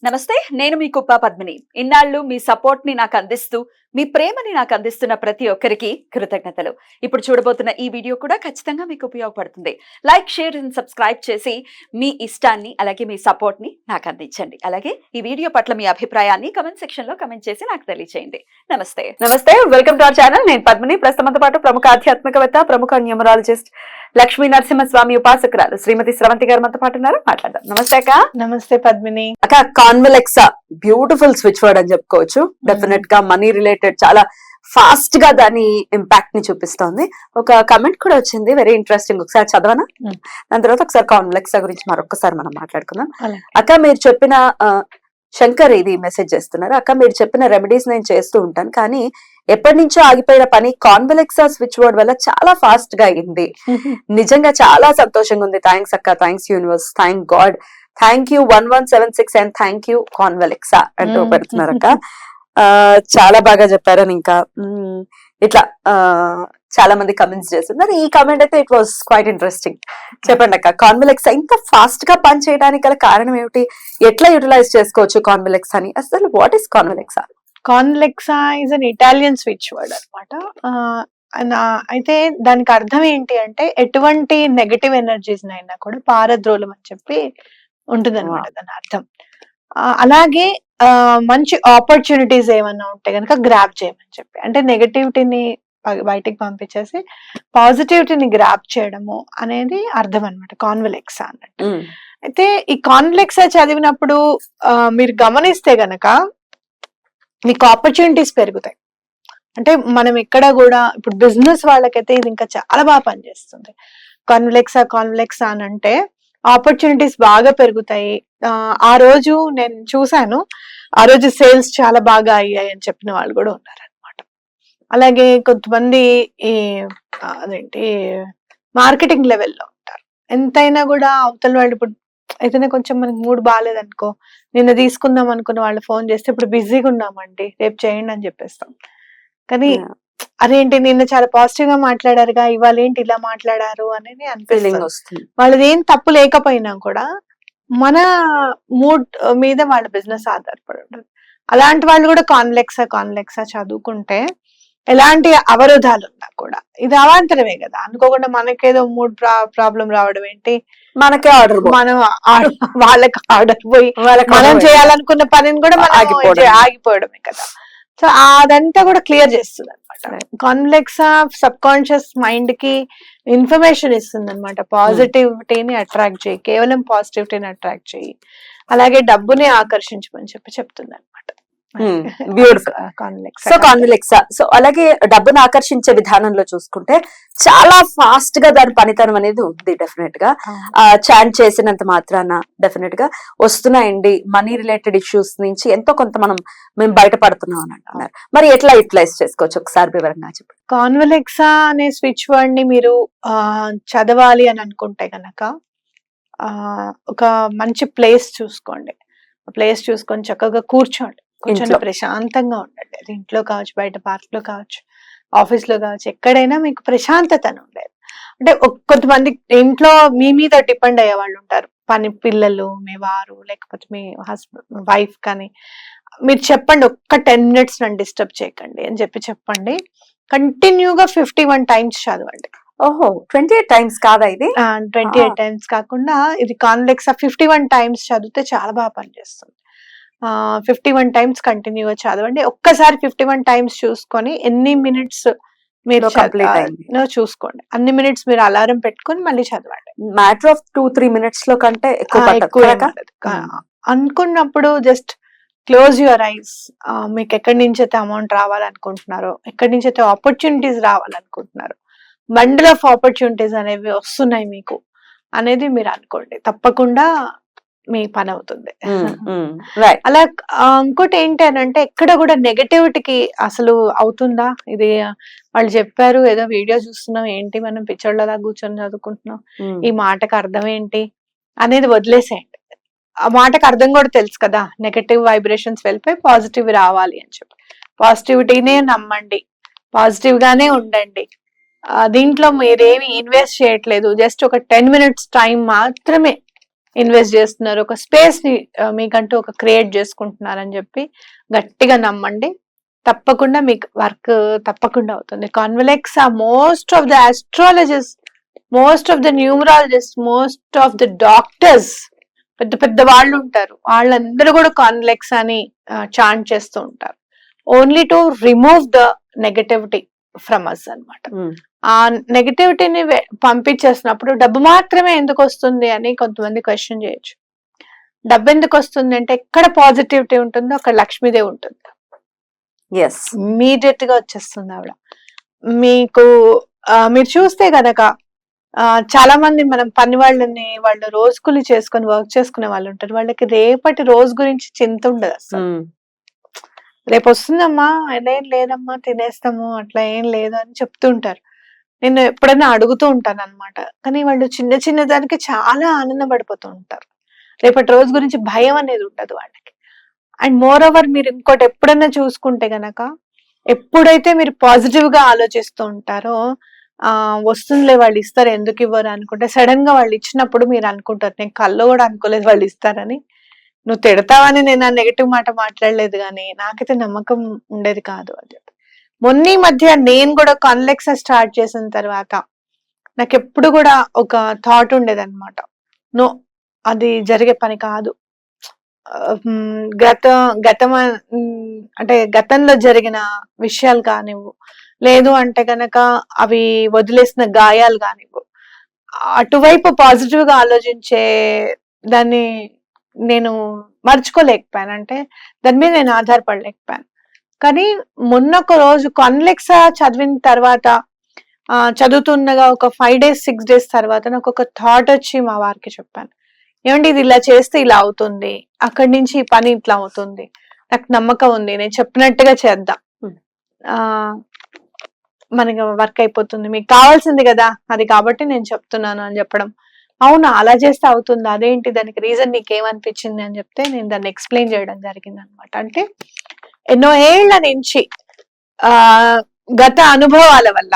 నమస్తే, నేను మీ కుప్ప పద్మిని. ఇన్నాళ్ళు మీ సపోర్ట్ ని నాకు అందిస్తూ, మీ ప్రేమని నాకు అందిస్తున్న ప్రతి ఒక్కరికి కృతజ్ఞతలు. ఇప్పుడు చూడబోతున్న ఈ వీడియో కూడా ఖచ్చితంగా మీకు ఉపయోగపడుతుంది. లైక్, షేర్ అండ్ సబ్స్క్రైబ్ చేసి మీ ఇష్టాన్ని అలాగే మీ సపోర్ట్ ని నాకు అందించండి. అలాగే ఈ వీడియో పట్ల మీ అభిప్రాయాన్ని కమెంట్ సెక్షన్ లో కమెంట్ చేసి నాకు తెలియజేయండి. నమస్తే, వెల్కమ్ టు అవర్ ఛానల్. నేను పద్మిని. ప్రస్తుతంతో పాటు ప్రముఖ ఆధ్యాత్మికవేత్త, ప్రముఖ న్యూమరాలజిస్ట్, లక్ష్మీ నరసింహస్వామి ఉపాసకురాలు శ్రీమతి స్రవంతి గారు మనతో పాటు ఉన్నారు. మాట్లాడదాం. నమస్తే అక్క. నమస్తే పద్మిని. అక్క, కాన్వెలెక్సా బ్యూటిఫుల్ స్విచ్ వర్డ్ అని చెప్పుకోవచ్చు. డెఫినెట్ గా మనీ రిలేటెడ్ చాలా ఫాస్ట్ గా దాని ఇంపాక్ట్ ని చూపిస్తోంది. ఒక కమెంట్ కూడా వచ్చింది, వెరీ ఇంట్రెస్టింగ్. ఒకసారి చదవనా? దాని తర్వాత ఒకసారి కాన్వెలెక్సా గురించి మరొకసారి మనం మాట్లాడుకుందాం. అక్క, మీరు చెప్పిన శంకర్ ఇది మెసేజ్ చేస్తున్నారు. అక్క, మీరు చెప్పిన రెమెడీస్ నేను చేస్తూ ఉంటాను, కానీ ఎప్పటి నుంచో ఆగిపోయిన పని కాన్వెలెక్సా స్విచ్ వర్డ్ వల్ల చాలా ఫాస్ట్ గా అయింది. నిజంగా చాలా సంతోషంగా ఉంది. థ్యాంక్స్ అక్క, thanks universe, thank god, thank you 1176 and thank you కాన్వెలెక్సా అంటూ పెడుతున్నారు అక్క. చాలా బాగా చెప్పారని ఇంకా ఇట్లా చాలా మంది కమెంట్స్ చేస్తున్నారు. ఈ కమెంట్ అయితే ఇట్ వాస్ క్వైట్ ఇంట్రెస్టింగ్. చెప్పండి అక్క, కాన్వెలెక్సా ఇంత ఫాస్ట్ గా పని చేయడానికి గల కారణం ఏమిటి? ఎట్లా యూటిలైజ్ చేసుకోవచ్చు కాన్వెలెక్సా అని? అసలు వాట్ ఈస్ కాన్వెలెక్సా? కాన్వెలెక్సా is an Italian switch word అనమాట. అయితే దానికి అర్థం ఏంటి అంటే, ఎటువంటి నెగటివ్ ఎనర్జీస్ అయినా కూడా పారద్రోలం అని చెప్పి ఉంటుంది అనమాట దాని అర్థం. అలాగే మంచి ఆపర్చునిటీస్ ఏమన్నా ఉంటే కనుక గ్రాప్ చేయమని చెప్పి, అంటే నెగటివిటీని బయటికి పంపించేసి పాజిటివిటీని గ్రాప్ చేయడము అనేది అర్థం అనమాట కాన్వెలెక్సా అన్నట్టు. అయితే ఈ కాన్వెలెక్సా చదివినప్పుడు మీరు గమనిస్తే గనక మీకు ఆపర్చునిటీస్ పెరుగుతాయి. అంటే మనం ఎక్కడ కూడా ఇప్పుడు బిజినెస్ వాళ్ళకైతే ఇది ఇంకా చాలా బాగా పనిచేస్తుంది. కాన్వెలెక్సా అని అంటే ఆపర్చునిటీస్ బాగా పెరుగుతాయి. ఆ రోజు నేను చూసాను, ఆ రోజు సేల్స్ చాలా బాగా అయ్యాయి అని చెప్పిన వాళ్ళు కూడా ఉన్నారనమాట. అలాగే కొంతమంది ఈ అదేంటి మార్కెటింగ్ లెవెల్లో ఉంటారు. ఎంతైనా కూడా అవతల వాళ్ళు ఇప్పుడు ఏదైనా కొంచెం మనకి మూడ్ బాగాలేదనుకో, నిన్న తీసుకుందాం అనుకున్న వాళ్ళు ఫోన్ చేస్తే ఇప్పుడు బిజీగా ఉన్నామండి, రేపు చేయండి అని చెప్పేస్తాం. కానీ అదేంటి నిన్న చాలా పాజిటివ్ గా మాట్లాడారుగా, ఇవాళ ఏంటి ఇలా మాట్లాడారు అనేది అనిపిస్తుంది. వాళ్ళది ఏం తప్పు లేకపోయినా కూడా మన మూడ్ మీద వాళ్ళ బిజినెస్ ఆధారపడి ఉంటుంది. అలాంటి వాళ్ళు కూడా కాన్వెలెక్సా చదువుకుంటే ఎలాంటి అవరోధాలు ఉన్నా కూడా, ఇది అవాంతరమే కదా, అనుకోకుండా మనకేదో మూడ్ ప్రాబ్లం రావడం ఏంటి, మనకే ఆర్డర్, మనం వాళ్ళకి ఆర్డర్ పోయి మనం చేయాలనుకున్న పనిని కూడా మనం ఆగిపోవడమే కదా. సో అదంతా కూడా క్లియర్ చేస్తుంది అనమాట. కాన్వెలెక్సా సబ్ కాన్షియస్ మైండ్ కి ఇన్ఫర్మేషన్ ఇస్తుంది అనమాట. పాజిటివిటీని అట్రాక్ట్ చేయి, కేవలం పాజిటివిటీని అట్రాక్ట్ చేయి, అలాగే డబ్బుని ఆకర్షించమని చెప్తుంది అనమాట. బ్యూటిఫుల్. సో కాన్వెలెక్సా, సో అలాగే డబ్బును ఆకర్షించే విధానంలో చూసుకుంటే చాలా ఫాస్ట్ గా దాని పనితనం అనేది ఉంది. డెఫినెట్ గా చాంట్ చేసినంత మాత్రాన డెఫినెట్ గా వస్తున్నాయండి. మనీ రిలేటెడ్ ఇష్యూస్ నుంచి ఎంతో కొంత మేము బయటపడుతున్నాం అని అంటున్నారు. మరి ఎట్లా యూటిలైజ్ చేసుకోవచ్చు, ఒకసారి వివరంగా చెప్పండి. కాన్వెలెక్సా అనే స్విచ్ వర్డ్ ని మీరు చదవాలి అని అనుకుంటే గనక ఒక మంచి ప్లేస్ చూసుకోండి. ప్లేస్ చూసుకొని చక్కగా కూర్చోండి, కొంచెం ప్రశాంతంగా ఉండండి. అది ఇంట్లో కావచ్చు, బయట పార్క్ లో కావచ్చు, ఆఫీస్ లో కావచ్చు, ఎక్కడైనా మీకు ప్రశాంతత ఉండేది. అంటే కొంతమంది ఇంట్లో మీ మీద డిపెండ్ అయ్యే వాళ్ళు ఉంటారు, పని పిల్లలు, మీ వారు, లేకపోతే మీ హస్బెండ్ వైఫ్. కానీ మీరు చెప్పండి, ఒక్క 10 minutes నన్ను డిస్టర్బ్ చేయకండి అని చెప్పండి. కంటిన్యూగా 51 times చదవండి. ఓహో, 28 times కాదా ఇది? 28 times కాకుండా ఇది కాన్వెలెక్సా 51 times చదివితే చాలా బాగా పనిచేస్తుంది. 51 times కంటిన్యూగా చదవండి. ఒక్కసారి 51 times చూసుకొని ఎన్ని మినిట్స్ మీరు చూసుకోండి, అన్ని మినిట్స్ మీరు అలారం పెట్టుకొని మళ్ళీ చదవండి. మ్యాటర్ ఆఫ్ 2-3 minutes లో కంటే ఎక్కువ అనుకున్నప్పుడు జస్ట్ క్లోజ్ యువర్ ఐస్. మీకు ఎక్కడి నుంచి అయితే అమౌంట్ రావాలనుకుంటున్నారో, ఎక్కడి నుంచి అయితే ఆపర్చునిటీస్ రావాలనుకుంటున్నారో, బండిల్ ఆఫ్ ఆపర్చునిటీస్ అనేవి వస్తున్నాయి మీకు అనేది మీరు అనుకోండి, తప్పకుండా మీ పని అవుతుంది. అలా ఇంకోటి ఏంటి అని అంటే, ఎక్కడ కూడా నెగటివిటీకి అసలు అవుతుందా, ఇది వాళ్ళు చెప్పారు ఏదో వీడియో చూస్తున్నాం, ఏంటి మనం పిచ్చోళ్ళలా కూర్చొని చదువుకుంటున్నాం, ఈ మాటకు అర్థం ఏంటి అనేది వదిలేసేయండి. ఆ మాటకు అర్థం కూడా తెలుసు కదా, నెగటివ్ వైబ్రేషన్స్ వెళ్ళిపోయి పాజిటివ్ రావాలి అని చెప్పి పాజిటివిటీనే నమ్మండి, పాజిటివ్ గానే ఉండండి. దీంట్లో మీరేమి ఇన్వెస్ట్ చేయట్లేదు, జస్ట్ ఒక 10 minutes టైం మాత్రమే ఇన్వెస్ట్ చేస్తున్నారు, ఒక స్పేస్ ని మీకంటూ ఒక క్రియేట్ చేసుకుంటున్నారు అని చెప్పి గట్టిగా నమ్మండి. తప్పకుండా మీకు వర్క్ తప్పకుండా అవుతుంది. కాన్వెలెక్స్ most of the astrologist, most of the numerologist, most of the doctors, పెద్ద పెద్ద వాళ్ళు ఉంటారు, వాళ్ళందరూ కూడా కాన్వెలెక్స్ అని చాంట్ చేస్తూ ఉంటారు. Only to remove the negativity from us అన్నమాట. ఆ నెగటివిటీని పంపించేసినప్పుడు డబ్బు మాత్రమే ఎందుకు వస్తుంది అని కొంతమంది క్వశ్చన్ చేయొచ్చు. డబ్బు ఎందుకు వస్తుంది అంటే ఎక్కడ పాజిటివిటీ ఉంటుందో అక్కడ లక్ష్మీదేవి ఉంటుంది, ఎస్ ఇమీడియట్ గా వచ్చేస్తుంది ఆవిడ మీకు. మీరు చూస్తే గనక చాలా మంది మనం పని వాళ్ళని, వాళ్ళు రోజు కూలి చేసుకుని వర్క్ చేసుకునే వాళ్ళు ఉంటారు, వాళ్ళకి రేపటి రోజు గురించి చింత ఉండదు అసలు. రేపు వస్తుందమ్మా, అదేం లేదమ్మా తినేస్తాము, అట్లా ఏం లేదు అని చెప్తూ ఉంటారు. నేను ఎప్పుడైనా అడుగుతూ ఉంటాను అనమాట. కానీ వాళ్ళు చిన్న చిన్న దానికి చాలా ఆనందపడిపోతూ ఉంటారు. రేపటి రోజు గురించి భయం అనేది ఉండదు వాళ్ళకి. అండ్ మోర్ ఓవర్ మీరు ఇంకోటి ఎప్పుడైనా చూసుకుంటే గనక, ఎప్పుడైతే మీరు పాజిటివ్ గా ఆలోచిస్తూ ఉంటారో వస్తుందిలే వాళ్ళు ఇస్తారు, ఎందుకు ఇవ్వరు అనుకుంటే సడన్ గా వాళ్ళు ఇచ్చినప్పుడు మీరు అనుకుంటారు, నేను కల్లో కూడా అనుకోలేదు వాళ్ళు ఇస్తారని. నువ్వు తిడతావని నేను ఆ నెగటివ్ మాట మాట్లాడలేదు, కానీ నాకైతే నమ్మకం ఉండేది కాదు అది. మొన్న ఈ మధ్య నేను కూడా కాన్వెలెక్స్ స్టార్ట్ చేసిన తర్వాత నాకు ఎప్పుడు కూడా ఒక థాట్ ఉండేది అనమాట, నో అది జరిగే పని కాదు. అంటే గతంలో జరిగిన విషయాలు కానివ్వు, లేదు అంటే గనక అవి వదిలేసిన గాయాలు కానివ్వు, అటువైపు పాజిటివ్ గా ఆలోచించే దాన్ని నేను మర్చుకోలేకపోయాను, అంటే దాని మీద నేను ఆధారపడలేకపోయాను. కానీ మొన్న ఒక రోజు కాన్వెలెక్స్ చదివిన తర్వాత, చదువుతుండగా ఒక 5 days 6 days తర్వాత నాకు ఒక థాట్ వచ్చి మా వారికి చెప్పాను, ఏమండి ఇది ఇలా చేస్తే ఇలా అవుతుంది, అక్కడి నుంచి ఈ పని ఇట్లా అవుతుంది, నాకు నమ్మకం ఉంది, నేను చెప్పినట్టుగా చేద్దాం, మనకి వర్క్ అయిపోతుంది, మీకు కావాల్సింది కదా అది, కాబట్టి నేను చెప్తున్నాను అని చెప్పడం. అవునా అలా చేస్తే అవుతుంది, అదేంటి దానికి రీజన్ నీకేమనిపించింది అని చెప్తే నేను దాన్ని ఎక్స్ప్లెయిన్ చేయడం జరిగింది అనమాట. అంటే ఎన్నో ఏళ్ల నుంచి గత అనుభవాల వల్ల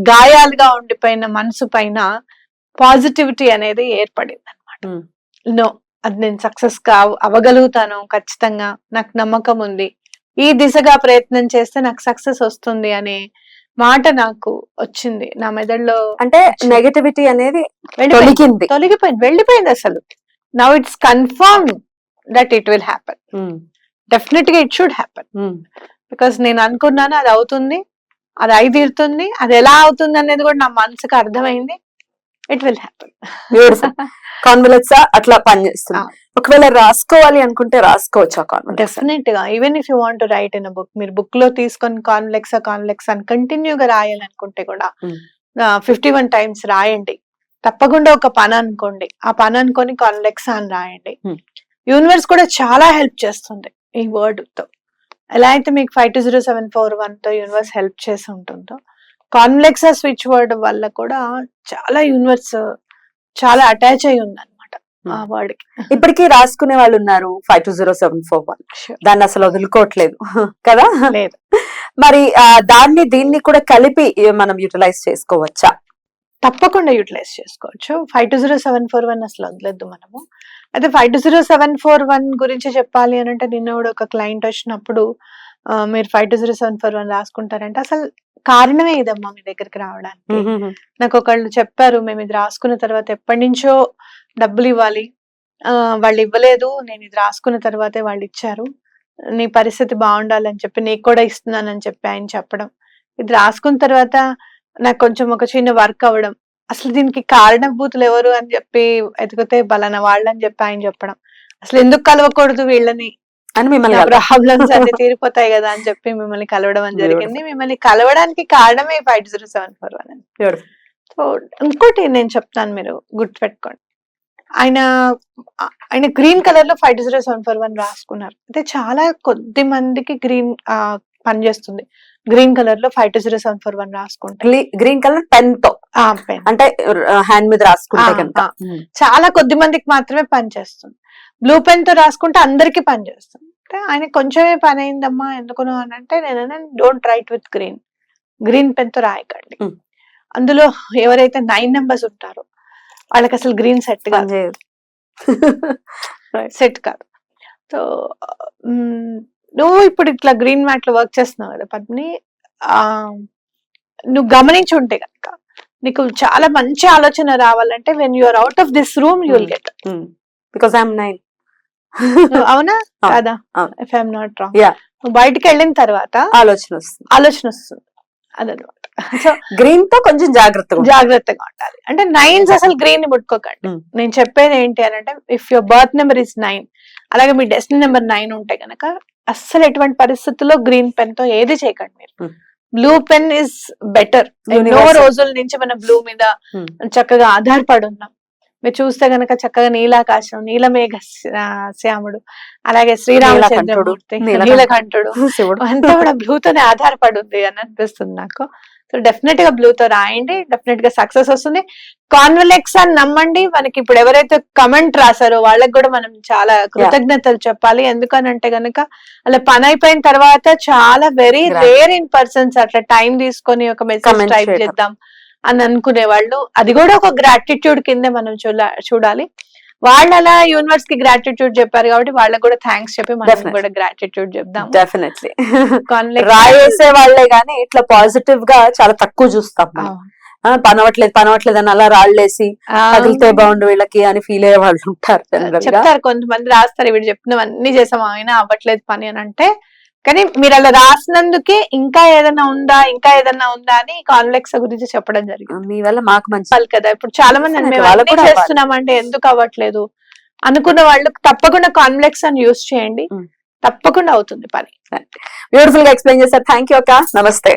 గాయాలుగా ఉండిపోయిన మనసు పైన పాజిటివిటీ అనేది ఏర్పడింది అనమాట. నో అది నేను సక్సెస్ అవ్వగలుగుతాను, ఖచ్చితంగా నాకు నమ్మకం ఉంది, ఈ దిశగా ప్రయత్నం చేస్తే నాకు సక్సెస్ వస్తుంది అనే మాట నాకు వచ్చింది నా మెదడులో. అంటే నెగటివిటీ అనేది తొలగిపోయింది, వెళ్ళిపోయింది అసలు. Now it's confirm that it will happen, definite గా ఇట్ షుడ్ హ్యాపెన్. బికాస్ నేను అనుకున్నాను అది అవుతుంది, అది అయి తీరుతుంది, అది ఎలా అవుతుంది అనేది కూడా నా మనసుకు అర్థమైంది. It will happen. కాన్వెలెక్స్ అట్లా పనిచేస్తుంది. ఒకవేళ రాసుకోవాలి అనుకుంటే రాసుకోవచ్చా కాన్వెలెక్స్? డెఫినెట్ గా. Even if you want to right in a book, మీరు బుక్ లో తీసుకొని కాన్వెలెక్స్ అని కంటిన్యూగా రాయాలనుకుంటే కూడా 51 times రాయండి. తప్పకుండా ఒక పని అనుకోండి, ఆ పని అనుకొని కాన్వెలెక్స్ అని రాయండి. యూనివర్స్ కూడా చాలా హెల్ప్ చేస్తుంది ఈ వర్డ్ తో. ఎలా అయితే మీకు 520741 తో యూనివర్స్ హెల్ప్ చేసి ఉంటుందో, కాన్వెలెక్స్ స్విచ్ వర్డ్ వల్ల కూడా చాలా యూనివర్స్ చాలా అటాచ్ అయి ఉంది అనమాట ఆ వర్డ్ కి. ఇప్పటికీ రాసుకునే వాళ్ళు ఉన్నారు 520741, దాన్ని అసలు వదులుకోవట్లేదు కదా. లేదు, మరి దాన్ని దీన్ని కూడా కలిపి మనం యూటిలైజ్ చేసుకోవచ్చా? తప్పకుండా యూటిలైజ్ చేసుకోవచ్చు. 520741 అసలు వదలొద్దు మనము. అయితే 520741 గురించి చెప్పాలి అని అంటే, నిన్న కూడా ఒక క్లయింట్ వచ్చినప్పుడు మీరు 520741 రాసుకుంటారంటే అసలు కారణమే ఇదమ్మా మీ దగ్గరికి రావడానికి. నాకు ఒకళ్ళు చెప్పారు, మేము ఇది రాసుకున్న తర్వాత ఎప్పటి నుంచో డబ్బులు ఇవ్వాలి, వాళ్ళు ఇవ్వలేదు, నేను ఇది రాసుకున్న తర్వాతే వాళ్ళు ఇచ్చారు, నీ పరిస్థితి బాగుండాలని చెప్పి నీకు కూడా ఇస్తున్నానని చెప్పి ఆయన చెప్పడం, ఇది రాసుకున్న తర్వాత నాకు కొంచెం ఒక చిన్న వర్క్ అవ్వడం, అసలు దీనికి కారణభూతులు ఎవరు అని చెప్పి ఎతికితే బలన వాళ్ళని చెప్పి ఆయన చెప్పడం, అసలు ఎందుకు కలవకూడదు వీళ్ళని అని మిమ్మల్ని ప్రాబ్లమ్స్ అన్ని తీరిపోతాయి కదా అని చెప్పి మిమ్మల్ని కలవడం అని జరిగింది. మిమ్మల్ని కలవడానికి కారణమే 520741 అని. సో ఇంకోటి నేను చెప్తాను, మీరు గుర్తుపెట్టుకోండి, ఆయన గ్రీన్ కలర్ లో 520741 రాసుకున్నారు. అయితే చాలా కొద్ది మందికి గ్రీన్ పనిచేస్తుంది. గ్రీన్ కలర్ లో 520741 రాసుకుంటే, గ్రీన్ కలర్ పెన్ తో, పెన్ అంటే హ్యాండ్ మీద రాసుకుంటే కనుక చాలా కొద్ది మందికి మాత్రమే పనిచేస్తుంది. బ్లూ పెన్ తో రాసుకుంటే అందరికి పనిచేస్తుంది. అంటే ఆయన కొంచెమే పని అయిందమ్మా ఎందుకును అని అంటే, నేను don't write with green pen తో రాయకండి. అందులో ఎవరైతే 9 numbers ఉంటారో వాళ్ళకి అసలు గ్రీన్ సెట్ కాదు. సెట్ కాదు. సో నువ్వు ఇప్పుడు ఇట్లా గ్రీన్ మ్యాట్ లో వర్క్ చేస్తున్నావు కదా పద్మిని, ఆ నువ్వు గమనించి ఉంటే కనుక నీకు చాలా మంచి ఆలోచన రావాలంటే when you're out of this room you will get. Because I'm 9. అవునా కాదా? ఇఫ్ ఐఎమ్ నాట్ రాంగ్, నువ్వు బయటికి వెళ్ళిన తర్వాత ఆలోచన వస్తుంది అదనమాట. సో గ్రీన్ తో కొంచెం జాగ్రత్తగా ఉండాలి. అంటే 9s అసలు గ్రీన్ ని ముట్టుకోకండి. నేను చెప్పేది ఏంటి అని అంటే, if your birth number is 9, అలాగే మీ డెస్టినీ నెంబర్ 9 ఉంటే గనక అస్సలు ఎటువంటి పరిస్థితుల్లో గ్రీన్ పెన్ తో ఏది చేయకండి మీరు. Blue pen is better. ఎన్నో రోజుల నుంచి మన బ్లూ మీద చక్కగా ఆధారపడి ఉన్నాం. మీరు చూస్తే గనక చక్కగా నీలాకాశం, నీలమేఘ శ్యాముడు, అలాగే శ్రీరామచంద్రమూర్తి, నీలకంఠుడు అంతా కూడా బ్లూతోనే ఆధారపడి ఉంది అని అనిపిస్తుంది నాకు. సో డెఫినెట్ గా బ్లూ తో రాయండి, డెఫినెట్ గా సక్సెస్ వస్తుంది. కాన్వెలెక్స్ అని నమ్మండి. మనకి ఇప్పుడు ఎవరైతే కమెంట్ రాసారో వాళ్ళకి కూడా మనం చాలా కృతజ్ఞతలు చెప్పాలి. ఎందుకనంటే గనక అలా పని అయిపోయిన తర్వాత చాలా వెరీ రేర్ ఇన్ పర్సన్స్ అట్లా టైం తీసుకొని ఒక మెసేజ్ టైప్ చేద్దాం అని అనుకునే వాళ్ళు, అది కూడా ఒక గ్రాటిట్యూడ్ కింద మనం చూడాలి. వాళ్ళు అలా యూనివర్స్ కి గ్రాటిట్యూడ్ చెప్పారు కాబట్టి వాళ్ళకి కూడా థ్యాంక్స్ చెప్పి మనం కూడా గ్రాటిట్యూడ్ చెప్దాం. డెఫినెట్లీ. రాయేసే వాళ్ళే గానీ ఇట్లా పాజిటివ్ గా చాలా తక్కువ చూస్తాం. పనవట్లేదు అని అలా రాళ్ళేసి తగిలితే బాగుండు వీళ్ళకి అని ఫీల్ అయ్యే వాళ్ళు ఉంటారు. చెప్తారు కొంతమంది, రాస్తారు వీడు చెప్పినవన్నీ చేసాం అయినా అవ్వట్లేదు పని అని అంటే. కానీ మీరు అలా రాసినందుకే ఇంకా ఏదైనా ఉందా అని కాన్వెలెక్స్ గురించి చెప్పడం జరిగింది. మీ వల్ల మాకు మంచి కదా. ఇప్పుడు చాలా మంది చేస్తున్నామంటే ఎందుకు అవ్వట్లేదు అనుకున్న వాళ్ళు తప్పకుండా కాన్వెలెక్స్ అని యూజ్ చేయండి, తప్పకుండా అవుతుంది పని. బ్యూటిఫుల్ గా ఎక్స్ప్లెయిన్ చేశారు. థ్యాంక్ యూ అక్క. నమస్తే.